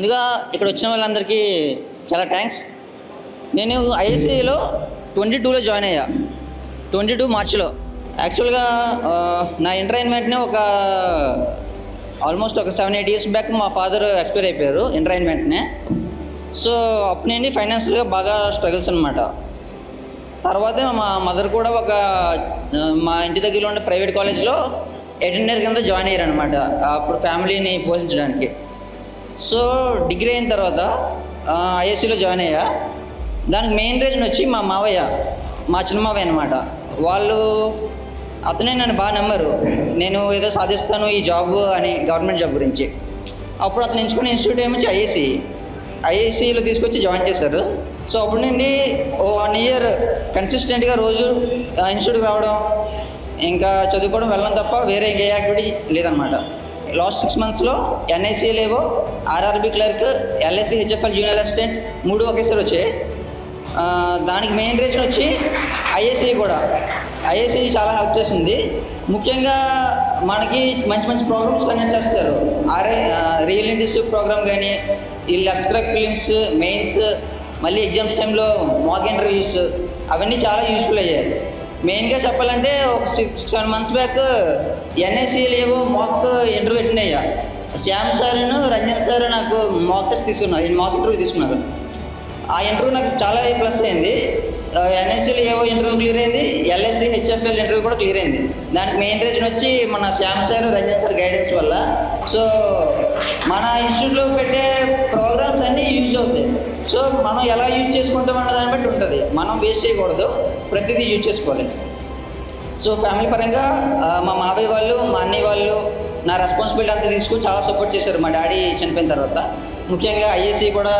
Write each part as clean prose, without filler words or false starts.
ముందుగా ఇక్కడ వచ్చిన వాళ్ళందరికీ చాలా థ్యాంక్స్. నేను ఐఏసీలో 22లో జాయిన్ అయ్యా, 22 మార్చిలో. యాక్చువల్గా నా ఇంటర్ అయిన వెంటనే ఆల్మోస్ట్ ఒక 7-8 ఇయర్స్ బ్యాక్ మా ఫాదర్ ఎక్స్పైర్ అయిపోయారు ఇంటర్ అయిన వెంటనే. సో అప్పుడు నుండి ఫైనాన్షియల్గా బాగా స్ట్రగుల్స్ అనమాట. తర్వాత మా మదర్ కూడా మా ఇంటి దగ్గరలో ఉండే ప్రైవేట్ కాలేజ్లో అటెండర్ కింద జాయిన్ అయ్యారు అనమాట, అప్పుడు ఫ్యామిలీని పోషించడానికి. సో డిగ్రీ అయిన తర్వాత ఐఎస్సీలో జాయిన్ అయ్యా. దానికి మెయిన్ రీజన్ వచ్చి మా మావయ్య, మా చిన్న మావయ్య అనమాట. అతనే నన్ను బాగా నమ్మారు, నేను ఏదో సాధిస్తాను ఈ జాబ్ అని, గవర్నమెంట్ జాబ్ గురించి. అప్పుడు అతను ఎంచుకున్న ఇన్స్టిట్యూట్ ఏమొచ్చి ఐఏసీలో తీసుకొచ్చి జాయిన్ చేశారు. సో అప్పటి నుండి 1 ఇయర్ కన్సిస్టెంట్గా రోజు ఇన్స్టిట్యూట్కి రావడం, ఇంకా చదువుకోవడం, వెళ్ళడం తప్ప వేరే ఏ యాక్టివిటీ లేదనమాట. లాస్ట్ 6 మంత్స్లో ఎన్ఐసీలేవో, RRB clerk, LIC HFL junior assistant 3 ఒకేసారి వచ్చాయి. దానికి మెయిన్ రీజన్ వచ్చి ఐఏసీ చాలా హెల్ప్ చేసింది. ముఖ్యంగా మనకి మంచి మంచి ప్రోగ్రామ్స్ కండక్ట్ చేస్తారు. రియల్ ఇంటర్న్షిప్ ప్రోగ్రామ్ కానీ, ఈ లెట్స్ క్రాక్ ఫిలిమ్స్, మెయిన్స్, మళ్ళీ ఎగ్జామ్స్ టైంలో మాక్ ఇంటర్వ్యూస్, అవన్నీ చాలా యూస్ఫుల్ అయ్యాయి. మెయిన్గా చెప్పాలంటే ఒక 6-7 మంత్స్ బ్యాక్ ఎన్ఐసీలు ఏవో మాక్ ఇంటర్వ్యూ అటెండ్ అయ్యా. శ్యామ్ సార్, రంజన్ సార్ నాకు మాక్ ఇంటర్వ్యూ తీసుకున్నారు. ఆ ఇంటర్వ్యూ నాకు చాలా ప్లస్ అయింది. ఎన్ఐసీలు ఏవో ఇంటర్వ్యూ క్లియర్ అయింది, ఎల్ఐసి హెచ్ఎఫ్ఎల్ ఇంటర్వ్యూ కూడా క్లియర్ అయింది. దానికి మెయిన్ రీజన్ వచ్చి మన Shyam sir, Ranjan sir guidance వల్ల. సో మన ఇన్స్టిట్యూట్లో పెట్టే ప్రోగ్రామ్స్ అన్నీ యూజ్ అవుతాయి. సో మనం ఎలా యూజ్ చేసుకుంటాం అన్న దాన్ని బట్టి ఉంటుంది. మనం వేస్ట్ చేయకూడదు, ప్రతిదీ యూజ్ చేసుకోవాలి. సో ఫ్యామిలీ పరంగా మా మావయ్య వాళ్ళు, మా అన్నయ్య వాళ్ళు నా రెస్పాన్సిబిలిటీ అంతా తీసుకుని చాలా సపోర్ట్ చేశారు. మా డాడీ చనిపోయిన తర్వాత ముఖ్యంగా ఐఏసీ కూడా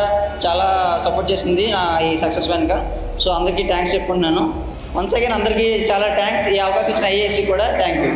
చాలా సపోర్ట్ చేసింది నా ఈ సక్సెస్ వెనుక. సో అందరికీ థ్యాంక్స్ చెప్పుకుంటున్నాను. వన్స్ అగైన్ అందరికీ చాలా థ్యాంక్స్. ఈ అవకాశం ఇచ్చిన ఐఏసీ కూడా థ్యాంక్ యూ.